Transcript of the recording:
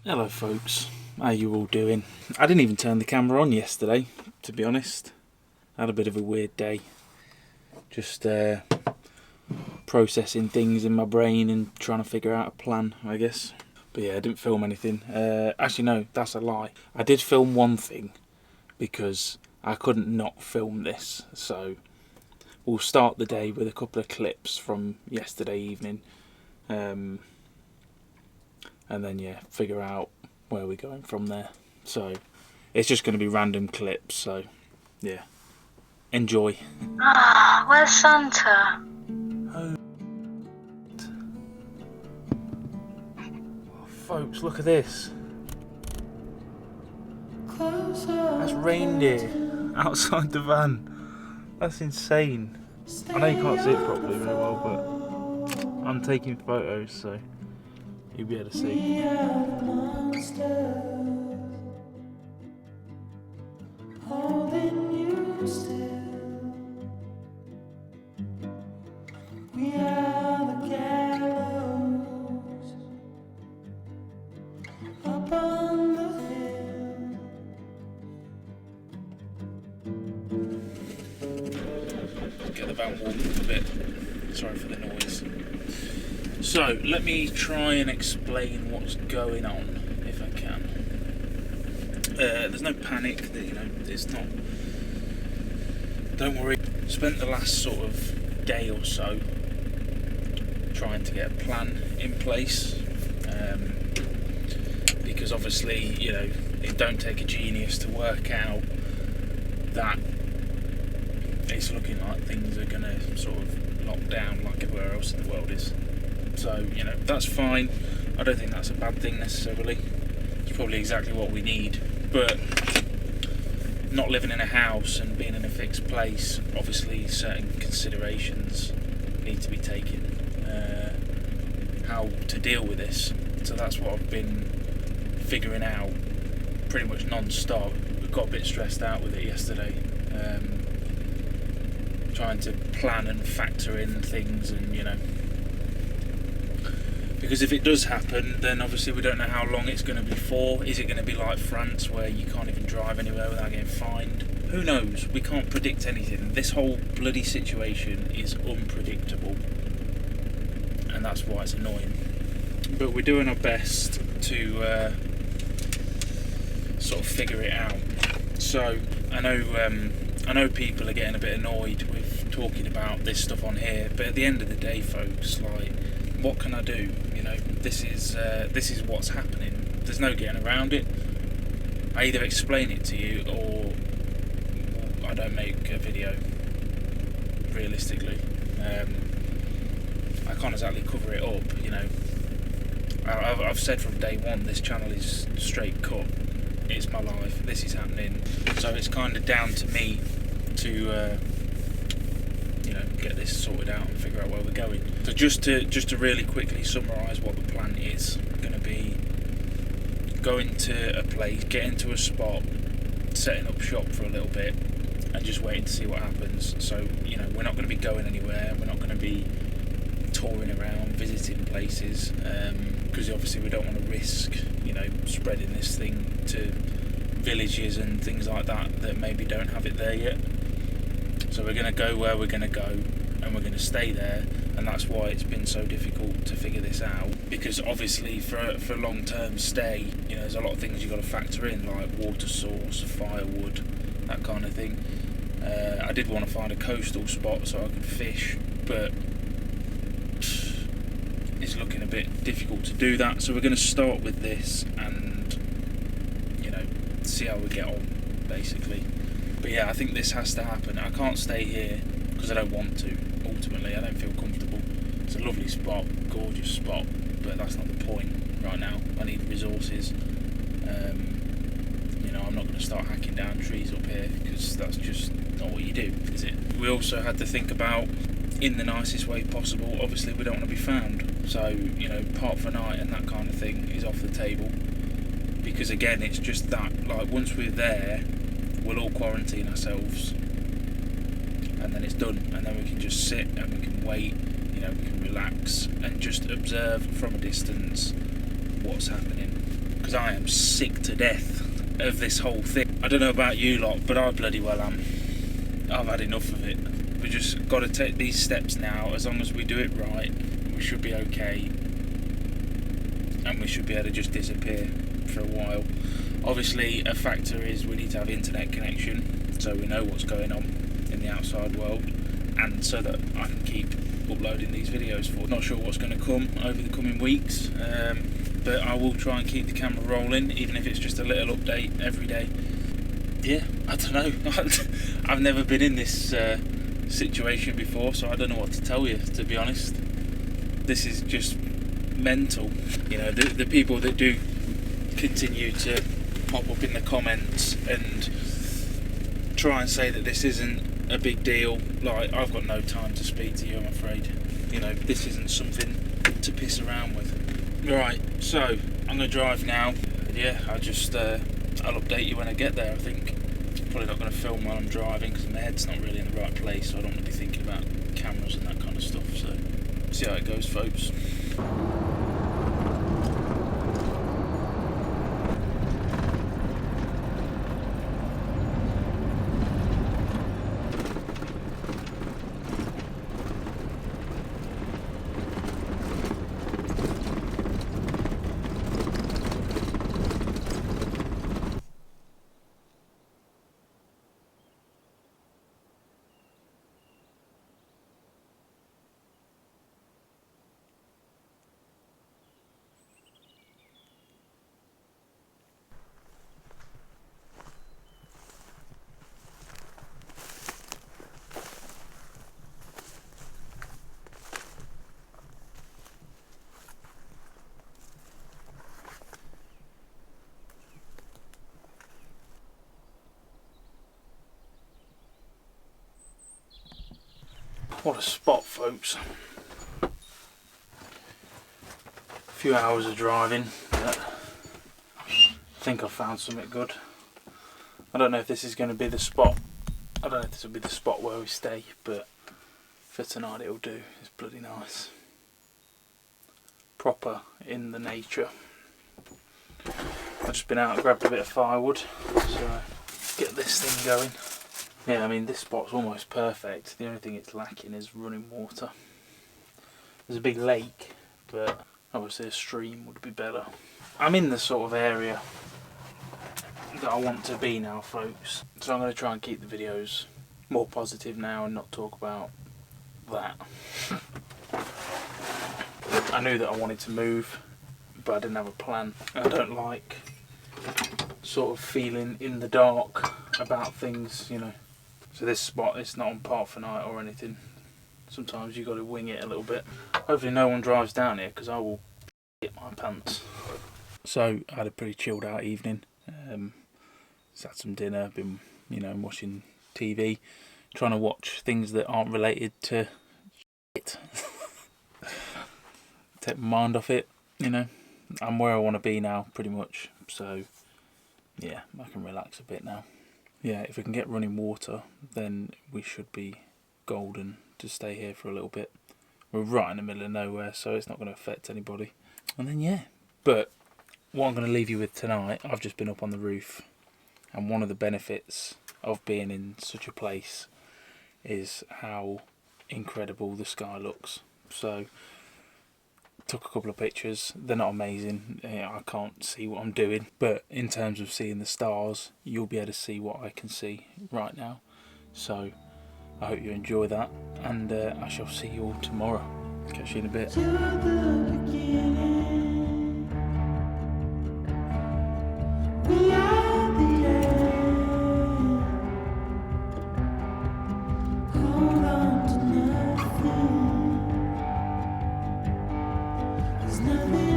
Hello folks, how you all doing? I didn't even turn the camera on yesterday, to be honest. I had a bit of a weird day. Just processing things in my brain and trying to figure out a plan, I guess. But yeah, I didn't film anything. Actually no, that's a lie. I did film one thing because I couldn't not film this. So we'll start the day with a couple of clips from yesterday evening. And then yeah, figure out where we're going from there. So it's just going to be random clips, so yeah, enjoy. Where's Santa? Oh, folks, look at this. That's Reindeer outside the van. That's insane. I know you can't see it properly very well, but I'm taking photos, so you'll be able to see. Get the van warmed up a bit. Sorry for the noise. So let me try and explain what's going on, if I can. There's no panic. It's not. Don't worry. Spent the last sort of day or so trying to get a plan in place, because obviously, it don't take a genius to work out that it's looking like things are going to sort of lock down like everywhere else in the world is. So, that's fine. I don't think that's a bad thing necessarily. It's probably exactly what we need. But not living in a house and being in a fixed place, obviously certain considerations need to be taken. How to deal with this. So that's what I've been figuring out pretty much non-stop. I got a bit stressed out with it yesterday. Trying to plan and factor in things and, because if it does happen, then obviously we don't know how long it's going to be for. Is it going to be like France where you can't even drive anywhere without getting fined? Who knows? We can't predict anything. This whole bloody situation is unpredictable, and that's why it's annoying. But we're doing our best to sort of figure it out. So I know people are getting a bit annoyed with talking about this stuff on here, but at the end of the day, folks, like, what can I do? This is what's happening. There's no getting around it. I either explain it to you or I don't make a video. Realistically, I can't exactly cover it up. I've said from day one, this channel is straight cut. It's my life. This is happening. So it's kind of down to me to get this sorted out and figure out where we're going. So just to really quickly summarise what the plan is going to be: going to a place, getting to a spot, setting up shop for a little bit, and just waiting to see what happens. So we're not going to be going anywhere. We're not going to be touring around, visiting places, because obviously we don't want to risk spreading this thing to villages and things like that maybe don't have it there yet. So we're going to go where we're going to go, and we're going to stay there, and that's why it's been so difficult to figure this out, because obviously for a long-term stay, there's a lot of things you've got to factor in, like water source, firewood, that kind of thing. I did want to find a coastal spot so I could fish, but it's looking a bit difficult to do that, so we're going to start with this and see how we get on, basically. But yeah, I think this has to happen. I can't stay here because I don't want to. Ultimately, I don't feel comfortable. It's a lovely spot, gorgeous spot, but that's not the point right now. I need resources. I'm not going to start hacking down trees up here because that's just not what you do, is it? We also had to think about, in the nicest way possible, obviously we don't want to be found. So, park for night and that kind of thing is off the table. Because again, it's just that, like, once we're there, we'll all quarantine ourselves, and then it's done, and then we can just sit and we can wait, we can relax and just observe from a distance what's happening. Because because I am sick to death of this whole thing. I don't know about you lot, but I bloody well am. I've had enough of it. We just got to take these steps now. As long as we do it right, we should be okay, and we should be able to just disappear for a while. Obviously, a factor is we need to have internet connection, so we know what's going on in the outside world, and so that I can keep uploading these videos for. Not sure what's going to come over the coming weeks, but I will try and keep the camera rolling, even if it's just a little update every day. Yeah, I don't know. I've never been in this situation before, so I don't know what to tell you, to be honest. This is just mental. You know, the people that do continue to pop up in the comments and try and say that this isn't a big deal, like, I've got no time to speak to you, I'm afraid. You know, this isn't something to piss around with. Right, so I'm going to drive now. Yeah, I'll update you when I get there. I think probably not going to film while I'm driving because my head's not really in the right place, so I don't want to be thinking about cameras and that kind of stuff. So see how it goes, folks. What a spot, folks. A few hours of driving, but I think I've found something good. I don't know if this is going to be the spot. I don't know if this will be the spot where we stay, but for tonight it'll do. It's bloody nice. Proper in the nature. I've just been out and grabbed a bit of firewood, so get this thing going. Yeah, I mean, this spot's almost perfect. The only thing it's lacking is running water. There's a big lake, but obviously a stream would be better. I'm in the sort of area that I want to be now, folks. So I'm going to try and keep the videos more positive now and not talk about that. I knew that I wanted to move, but I didn't have a plan. I don't like sort of feeling in the dark about things, you know. So this spot, it's not on park for night or anything. Sometimes you got to wing it a little bit. Hopefully no one drives down here because I will get my pants. So I had a pretty chilled out evening. Just had some dinner, been, you know, watching TV, trying to watch things that aren't related to shit. Take my mind off it, you know. I'm where I want to be now, pretty much. So yeah, I can relax a bit now. Yeah, if we can get running water, then we should be golden to stay here for a little bit. We're right in the middle of nowhere, so it's not going to affect anybody. And then, yeah. But what I'm going to leave you with tonight, I've just been up on the roof. And one of the benefits of being in such a place is how incredible the sky looks. So, took a couple of pictures. They're not amazing. I can't see what I'm doing, but in terms of seeing the stars, you'll be able to see what I can see right now. So I hope you enjoy that, and I shall see you all tomorrow. Catch you in a bit. Nothing